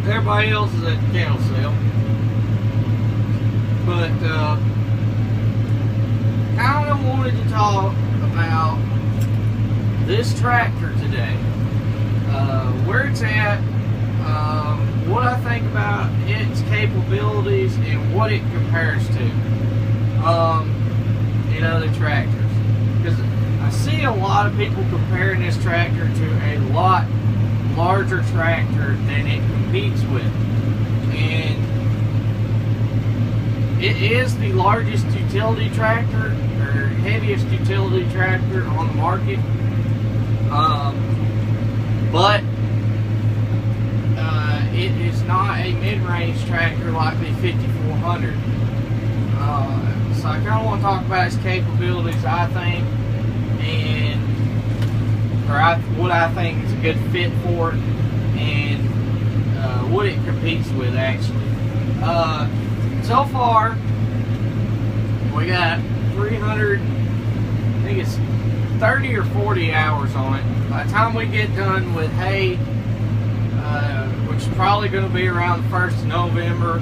Everybody else is at the cattle sale. But kind of wanted to talk about this tractor today. Where it's at, what I think about its capabilities, and what it compares to in other tractors. Because I see a lot of people comparing this tractor to a lot larger tractor than it competes with. And it is the largest utility tractor, or heaviest utility tractor on the market. But it is not a mid-range tractor like the 5400. So I kind of want to talk about its capabilities, I think, and what I think is a good fit for it, and what it competes with actually. So far, we got 300, I think it's 30 or 40 hours on it. By the time we get done with hay, which is probably going to be around the 1st of November,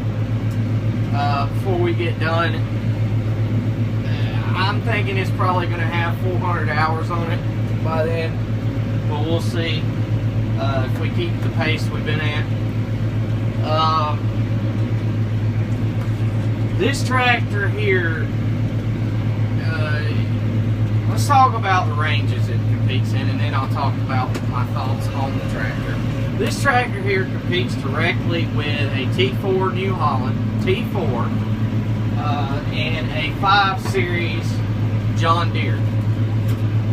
before we get done, I'm thinking it's probably going to have 400 hours on it by then, but we'll see if we keep the pace we've been at. This tractor here, let's talk about the ranges it competes in, and then I'll talk about my thoughts on the tractor. This tractor here competes directly with a T4 New Holland, T4, and a 5 Series John Deere.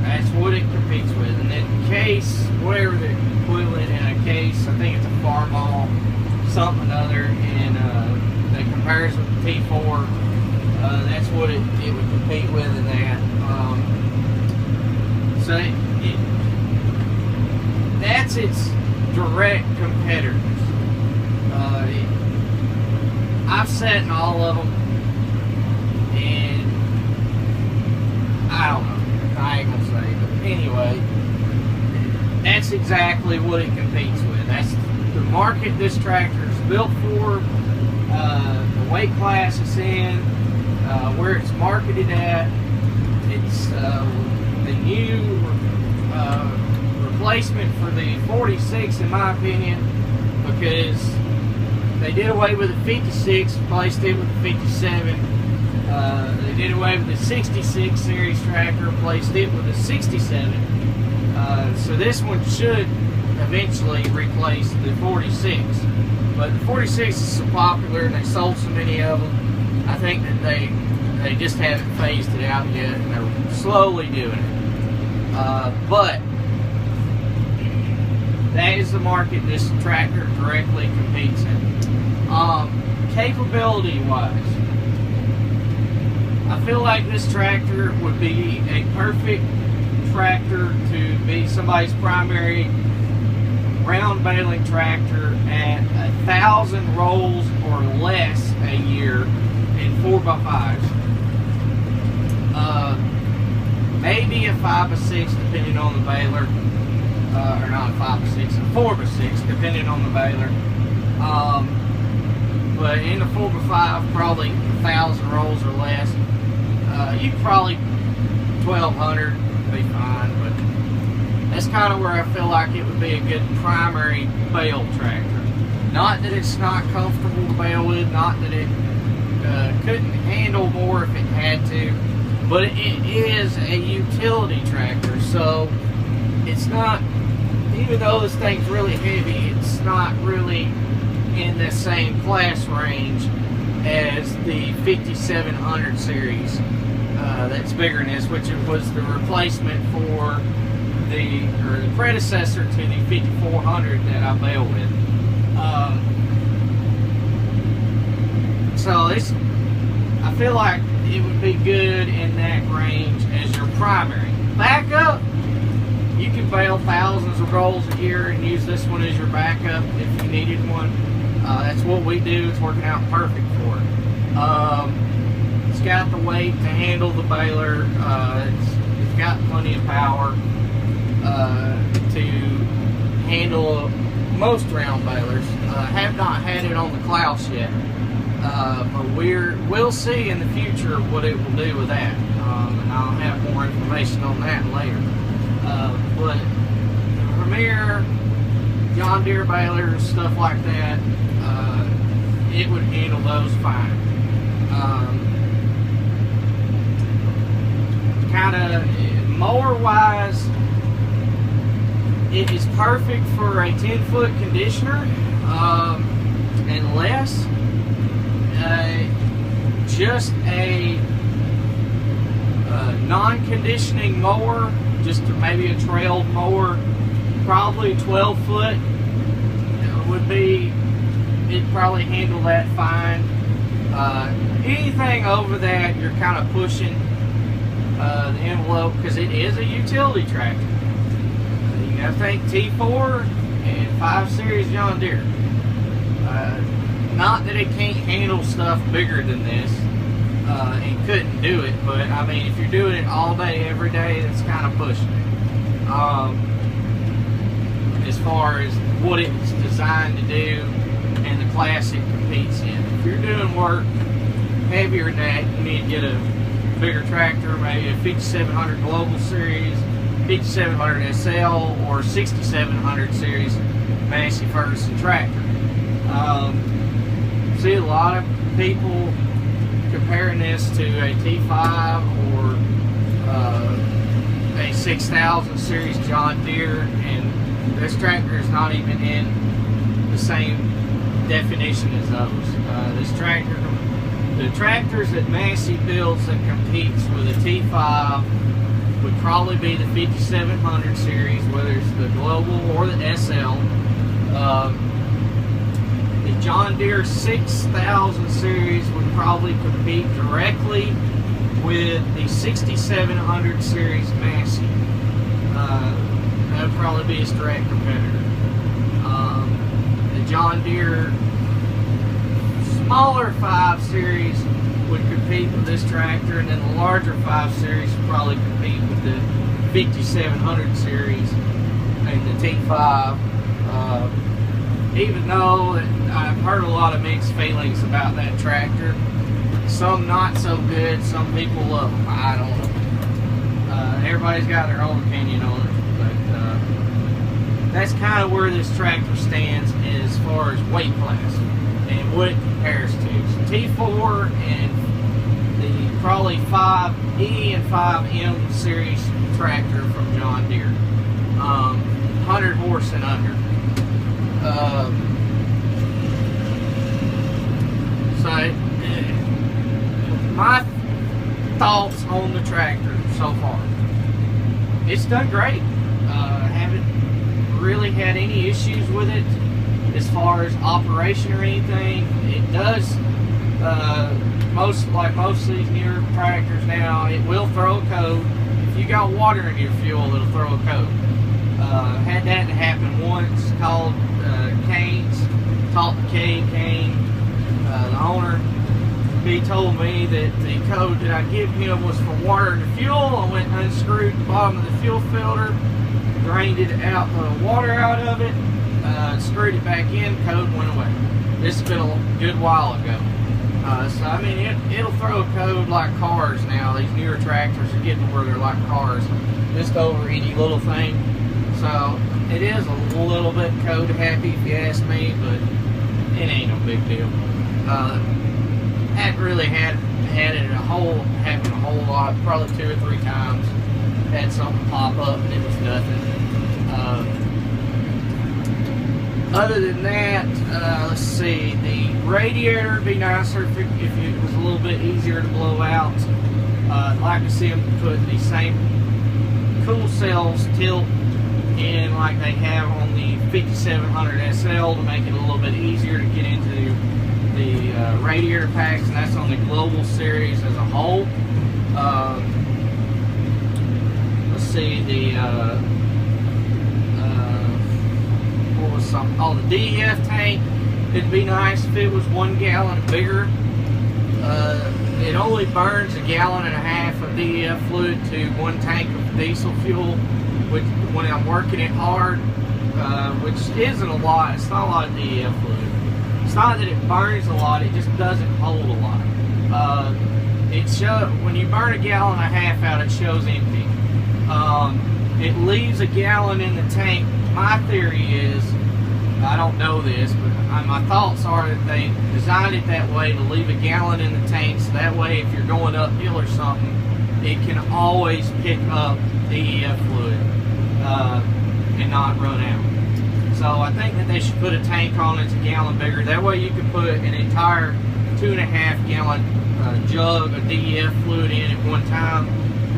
That's what it competes with. And then case, whatever the equivalent in a case, I think it's a Farmall, something other, and that compares with the T4. That's what it would compete with in that. So that's its direct competitors. I've sat in all of them, and I don't know, I ain't gonna say, but anyway, that's exactly what it competes with. That's the market this tractor is built for, the weight class it's in, where it's marketed at. It's the new replacement for the 46, in my opinion, because they did away with the 56, replaced it with the 57. They did away with the 66 series tractor, replaced it with the 67. So this one should eventually replace the 46. But the 46 is so popular and they sold so many of them, I think that they just haven't phased it out yet, and they're slowly doing it. But that is the market this tractor directly competes in. Capability wise, I feel like this tractor would be a perfect tractor to be somebody's primary round baling tractor at 1,000 rolls or less a year in 4x5s. Maybe a 5x6 depending on the baler, or not a 5x6, a 4x6 depending on the baler. But in a 4x5, probably 1,000 rolls or less. You could probably 1,200 be fine, but that's kind of where I feel like it would be a good primary bale tractor. Not that it's not comfortable to bale with, not that it couldn't handle more if it had to, but it is a utility tractor, so it's not, even though this thing's really heavy, it's not really in the same class range as the 5700 series that's bigger than this, which was the replacement for the predecessor to the 5400 that I bail with. So I feel like it would be good in that range as your primary. Backup, you can bale thousands of rolls a year and use this one as your backup if you needed one. That's what we do. It's working out perfect for it. It's got the weight to handle the baler. It's got plenty of power to handle most round balers. Have not had it on the claas yet, but we'll see in the future what it will do with that, and I'll have more information on that later. But Premier, John Deere balers, stuff like that, it would handle those fine. Kind of mower wise, it is perfect for a 10-foot conditioner and less. Just a non-conditioning mower, just maybe a trailed mower, probably 12 foot would be, it'd probably handle that fine. Anything over that, you're kind of pushing the envelope, because it is a utility tractor. You gotta think T4 and 5 Series John Deere. Not that it can't handle stuff bigger than this, and couldn't do it, but I mean, if you're doing it all day, every day, that's kind of pushing it. As far as what it's designed to do and the class it competes in. If you're doing work heavier than that, you need to get a bigger tractor, maybe a 5700 Global Series, 5700 SL, or 6700 Series Massey Ferguson tractor. See a lot of people comparing this to a T5 or a 6000 Series John Deere, and this tractor is not even in the same definition as those. This tractor, the tractors that Massey builds that competes with a T5 would probably be the 5700 Series, whether it's the Global or the SL. The John Deere 6000 Series would probably compete directly with the 6700 Series Massey. That would probably be a direct competitor. The John Deere smaller 5 Series would compete with this tractor, and then the larger 5 Series would probably compete with the 5700 Series and the T5. Even though I've heard a lot of mixed feelings about that tractor, some not so good, some people love them. I don't know. Everybody's got their own opinion on it, but that's kind of where this tractor stands as far as weight class and what it compares to. So T4 and the probably 5E and 5M series tractor from John Deere, 100 horse and under. So my thoughts on the tractor so far: it's done great. Haven't really had any issues with it as far as operation or anything. It does most of these newer tractors now, it will throw a code. If you got water in your fuel, it'll throw a code. Had that happen once. Called Kane's, talked to Kane, the owner. He told me that the code that I give him was for water in the fuel. I went and unscrewed the bottom of the fuel filter, drained it out, the water out of it, screwed it back in, code went away. This has been a good while ago. So I mean, it'll throw a code like cars now. These newer tractors are getting where they're like cars, just over any little thing. So it is a little bit code happy if you ask me, but it ain't no big deal. Hadn't really had it happen a whole lot, probably 2 or 3 times. Had something pop up and it was nothing. Other than that, let's see, the radiator would be nicer if it was a little bit easier to blow out. I'd like to see them put the same cool cells tilt in like they have on the 5700 SL to make it a little bit easier to get into the radiator packs, and that's on the Global Series as a whole. Let's see, the the DEF tank. It'd be nice if it was 1 gallon bigger. It only burns 1.5 gallons of DEF fluid to 1 tank of diesel fuel, which when I'm working it hard, which which isn't a lot. It's not a lot of DEF fluid. It's not that it burns a lot, it just doesn't hold a lot. When you burn 1.5 gallons out, it shows empty. It leaves a gallon in the tank. My theory is, I don't know this, but my thoughts are that they designed it that way to leave a gallon in the tank, so that way if you're going uphill or something, it can always pick up DEF fluid and not run out. So I think that they should put a tank on that's a gallon bigger. That way you can put an entire 2.5 gallon jug of DEF fluid in at one time.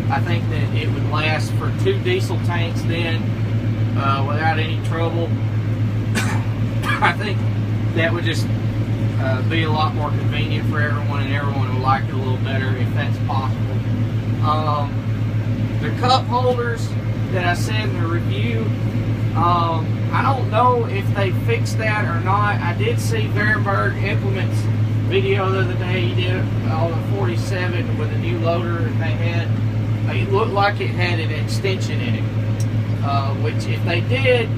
I think that it would last for 2 diesel tanks then without any trouble. I think that would just be a lot more convenient for everyone, and everyone would like it a little better if that's possible. The cup holders that I said in the review, I don't know if they fixed that or not. I did see Verenberg Implements video the other day. He did it on a 47 with a new loader that they had. It looked like it had an extension in it, which if they did,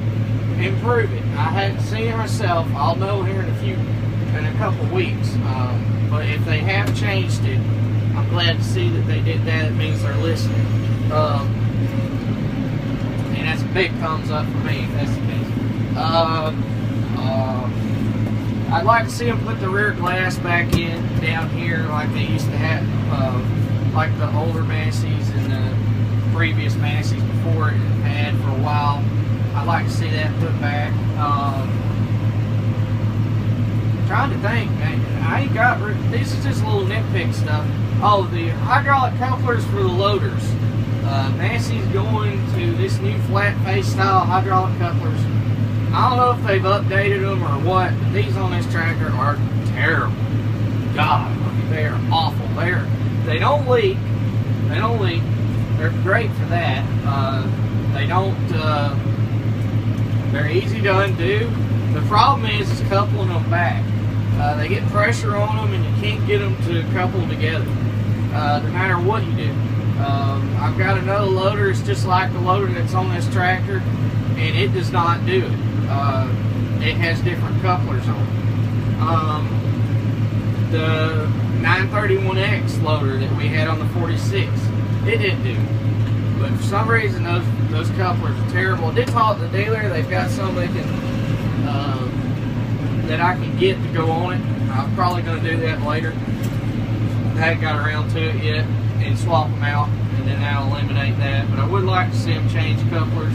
improve it. I hadn't seen it myself. I'll know here in a couple weeks. But if they have changed it, I'm glad to see that they did that. It means they're listening. And that's a big thumbs up for me if that's the case. I'd like to see them put the rear glass back in down here like they used to have, like the older Masseys and the previous Masseys before it had for a while. I'd like to see that put back. Trying to think, man. I ain't got, this is just little nitpick stuff. Oh, the hydraulic couplers for the loaders. Massey's going to this new flat face style hydraulic couplers. I don't know if they've updated them or what, but these on this tractor are terrible. God, they are awful. They don't leak. They don't leak. They're great for that. They don't, they're easy to undo. The problem is coupling them back. They get pressure on them and you can't get them to couple together, no matter what you do. I've got another loader, it's just like the loader that's on this tractor, and it does not do it. It has different couplers on it. The 931X loader that we had on the 46, it didn't do it. But for some reason, those couplers are terrible. I did talk to the dealer. They've got some they can that I can get to go on it. I'm probably going to do that later. I haven't got around to it yet, and swap them out, and then that'll eliminate that. But I would like to see them change couplers.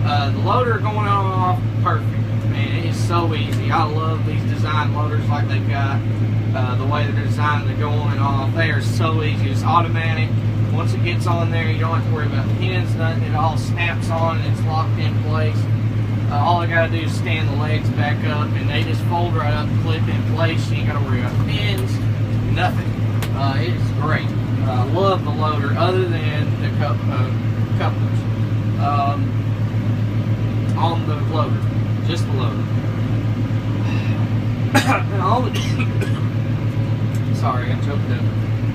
The loader going on and off, perfect. Man, it is so easy. I love these design loaders like they've got. The way they're designed to go on and off, they are so easy. It's automatic. Once it gets on there, you don't have to worry about pins, nothing. It all snaps on and it's locked in place. All I gotta do is stand the legs back up and they just fold right up and clip in place. You ain't gotta worry about pins, nothing. It is great. I love the loader other than the couplers on the loader. Just the loader. Sorry, I choked up.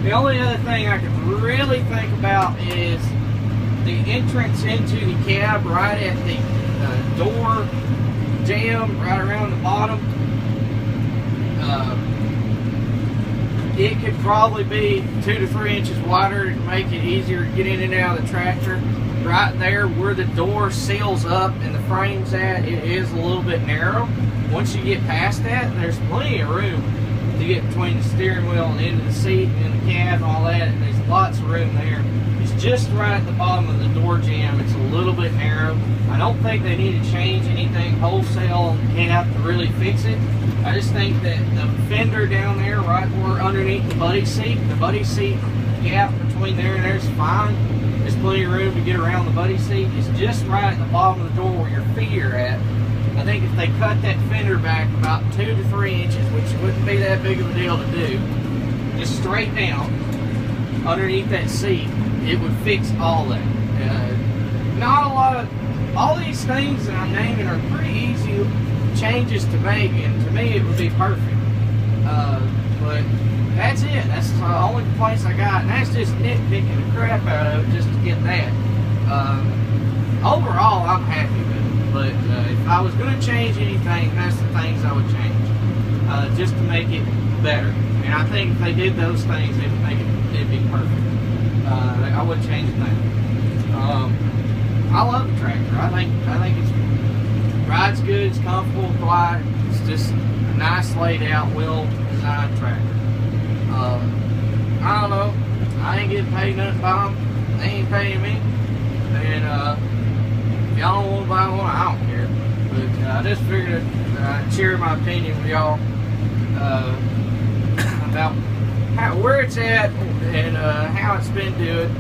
The only other thing I can really think about is the entrance into the cab right at the door jamb right around the bottom. It could probably be 2 to 3 inches wider to make it easier to get in and out of the tractor. Right there where the door seals up and the frame's at, it is a little bit narrow. Once you get past that, there's plenty of room to get between the steering wheel and the end of the seat and the cab and all that. And there's lots of room there. It's just right at the bottom of the door jamb. It's a little bit narrow. I don't think they need to change anything wholesale on the cab to really fix it. I just think that the fender down there, right where underneath the buddy seat gap between there and there is fine. There's plenty of room to get around the buddy seat. It's just right at the bottom of the door where your feet are at. I think if they cut that fender back about 2 to 3 inches, which wouldn't be that big of a deal to do, just straight down underneath that seat, it would fix all that. Not a lot of, all these things that I'm naming are pretty easy changes to make, and to me it would be perfect. But that's it. That's the only complaints I got, and that's just nitpicking the crap out of it just to get that. Overall, I'm happy with it. But if I was going to change anything, that's the things I would change, just to make it better. And I think if they did those things, it would make it'd be perfect. I wouldn't change a thing. I love the tractor. I think it's rides good. It's comfortable, quiet. It's just a nice laid out, well designed tractor. I don't know. I ain't getting paid nothing by them. They ain't paying me. And if y'all don't want to buy one, I don't care. But I just figured I'd share my opinion with y'all about where it's at and how it's been doing.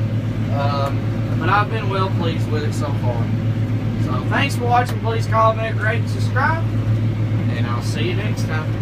But I've been well pleased with it so far. So thanks for watching. Please comment, rate, and subscribe. And I'll see you next time.